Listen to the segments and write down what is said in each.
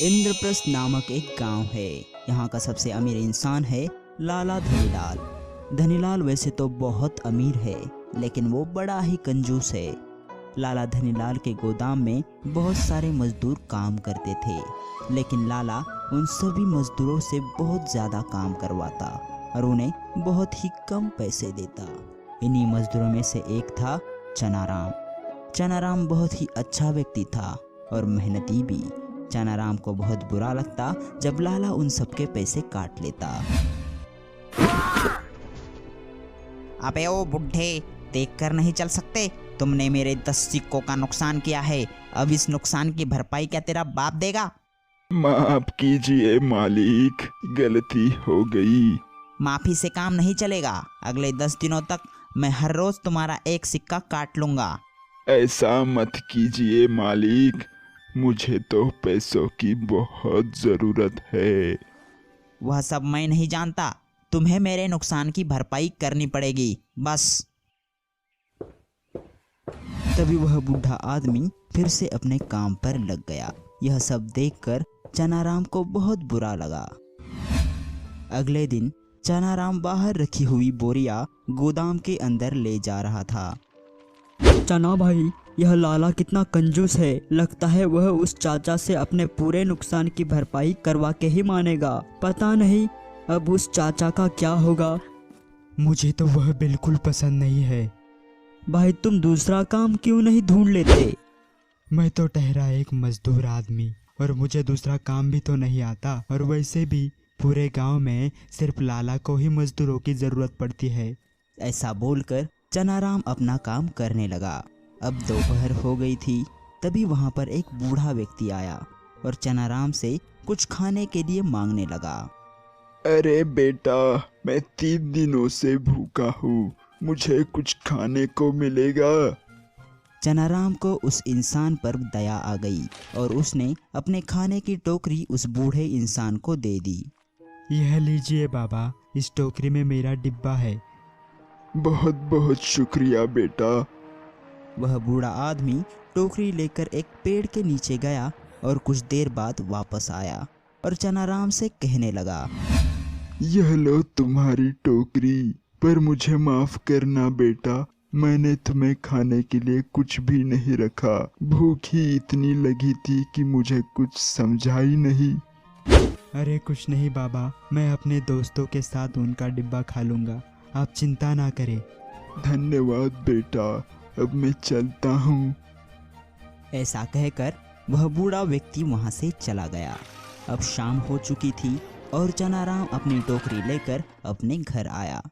इंद्रप्रस्थ नामक एक गांव है। यहाँ का सबसे अमीर इंसान है लाला धनीलाल। धनीलाल वैसे तो बहुत अमीर है, लेकिन वो बड़ा ही कंजूस है। लाला धनीलाल के गोदाम में बहुत सारे मजदूर काम करते थे, लेकिन लाला उन सभी मजदूरों से बहुत ज़्यादा काम करवाता और उन्हें बहुत ही कम पैसे देता। इन्हीं मजदूरों में से एक था चनाराम। चनाराम बहुत ही अच्छा व्यक्ति था और मेहनती भी। चनाराम को बहुत बुरा लगता जब लाला उन सबके पैसे काट लेता। अबे ओ बुढ़े, देखकर नहीं चल सकते? तुमने मेरे 10 सिक्कों का नुकसान किया है। अब इस नुकसान की भरपाई क्या तेरा बाप देगा? माफ कीजिए मालिक, गलती हो गई। माफी से काम नहीं चलेगा। अगले 10 दिनों तक मैं हर रोज तुम्हारा एक सिक्का काट लूंगा। ऐसा मत कीजिए मालिक, मुझे तो पैसों की बहुत जरूरत है। वह सब मैं नहीं जानता। तुम्हें मेरे नुकसान की भरपाई करनी पड़ेगी, बस। तभी वह बूढ़ा आदमी फिर से अपने काम पर लग गया। यह सब देखकर चनाराम को बहुत बुरा लगा। अगले दिन चनाराम बाहर रखी हुई बोरियां गोदाम के अंदर ले जा रहा था। चना भाई, यह लाला कितना कंजूस है। लगता है वह उस चाचा से अपने पूरे नुकसान की भरपाई करवा के ही मानेगा। पता नहीं अब उस चाचा का क्या होगा। मुझे तो वह बिल्कुल पसंद नहीं है। भाई तुम दूसरा काम क्यों नहीं ढूंढ लेते? मैं तो ठहरा एक मजदूर आदमी और मुझे दूसरा काम भी तो नहीं आता, और वैसे भी पूरे गांव में सिर्फ लाला को ही मजदूरों की जरूरत पड़ती है। ऐसा बोलकर चनाराम अपना काम करने लगा। अब दोपहर हो गई थी। तभी वहां पर एक बूढ़ा व्यक्ति आया और चनाराम से कुछ खाने के लिए मांगने लगा। अरे बेटा, मैं 3 दिनों से भूखा हूँ, मुझे कुछ खाने को मिलेगा? चनाराम को उस इंसान पर दया आ गई और उसने अपने खाने की टोकरी उस बूढ़े इंसान को दे दी। यह लीजिए बाबा, इस टोकरी में मेरा डिब्बा है। बहुत बहुत शुक्रिया बेटा। वह बूढ़ा आदमी टोकरी लेकर एक पेड़ के नीचे गया और कुछ देर बाद वापस आया और चनाराम से कहने लगा, यह लो तुम्हारी टोकरी, पर मुझे माफ करना बेटा, मैंने तुम्हें खाने के लिए कुछ भी नहीं रखा। भूख ही इतनी लगी थी कि मुझे कुछ समझा ही नहीं। अरे कुछ नहीं बाबा, मैं अपने दोस्तों के साथ उनका डिब्बा खा लूँगा, आप चिंता ना करें। धन्यवाद बेटा, अब मैं चलता हूँ। ऐसा कहकर वह बूढ़ा व्यक्ति वहां से चला गया। अब शाम हो चुकी थी और चनाराम अपनी टोकरी लेकर अपने घर आया।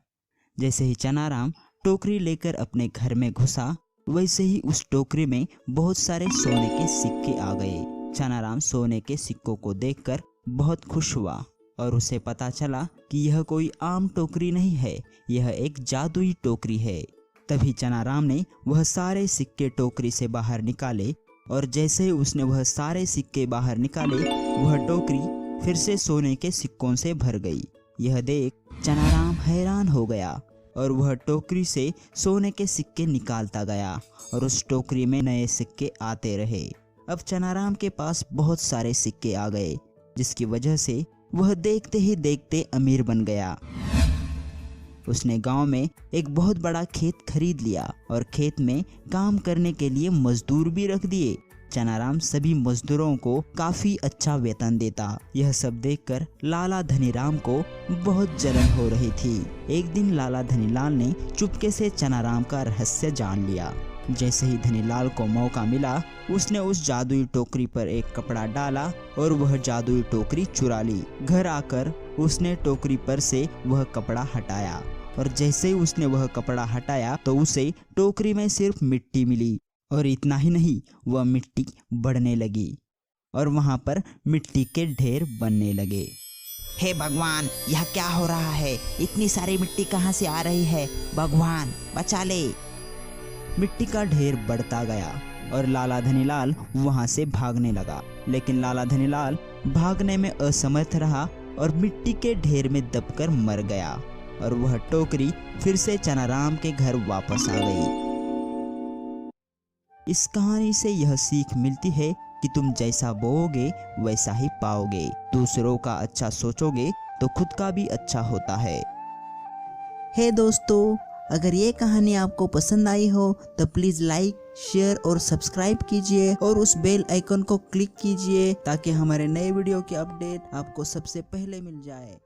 जैसे ही चनाराम टोकरी लेकर अपने घर में घुसा, वैसे ही उस टोकरी में बहुत सारे सोने के सिक्के आ गए। चनाराम सोने के सिक्कों को देखकर बहुत खुश हुआ और उसे पता चला कि यह कोई आम टोकरी नहीं है, यह एक जादुई टोकरी है। तभी चनाराम ने वह सारे सिक्के टोकरी से बाहर निकाले और जैसे ही उसने वह सारे सिक्के बाहर निकाले, वह टोकरी फिर से सोने के सिक्कों से भर गई। यह देख चनाराम हैरान हो गया और वह टोकरी से सोने के सिक्के निकालता गया और उस टोकरी में नए सिक्के आते रहे। अब चनाराम के पास बहुत सारे सिक्के आ गए, जिसकी वजह से वह देखते ही देखते अमीर बन गया। उसने गांव में एक बहुत बड़ा खेत खरीद लिया और खेत में काम करने के लिए मजदूर भी रख दिए। चनाराम सभी मजदूरों को काफी अच्छा वेतन देता। यह सब देखकर लाला धनीराम को बहुत जलन हो रही थी। एक दिन लाला धनीलाल ने चुपके से चनाराम का रहस्य जान लिया। जैसे ही धनीलाल को मौका मिला, उसने उस जादुई टोकरी पर एक कपड़ा डाला और वह जादुई टोकरी चुरा ली। घर आकर उसने टोकरी पर से वह कपड़ा हटाया और जैसे ही उसने वह कपड़ा हटाया तो उसे टोकरी में सिर्फ मिट्टी मिली। और इतना ही नहीं, वह मिट्टी बढ़ने लगी और वहां पर मिट्टी के ढेर बनने लगे। हे भगवान, यह क्या हो रहा है? इतनी सारी मिट्टी कहाँ से आ रही है? भगवान बचा ले। मिट्टी का ढेर बढ़ता गया और लाला धनीलाल वहां से भागने लगा, लेकिन लाला धनीलाल भागने में असमर्थ रहा और मिट्टी के ढेर में दबकर मर गया और वह टोकरी फिर से चनाराम के घर वापस आ गई। इस कहानी से यह सीख मिलती है कि तुम जैसा बोओगे वैसा ही पाओगे। दूसरों का अच्छा सोचोगे तो खुद का भी अच्छा होता है। हे दोस्तों, अगर ये कहानी आपको पसंद आई हो तो प्लीज़ लाइक, शेयर और सब्सक्राइब कीजिए और उस बेल आइकन को क्लिक कीजिए ताकि हमारे नए वीडियो की अपडेट आपको सबसे पहले मिल जाए।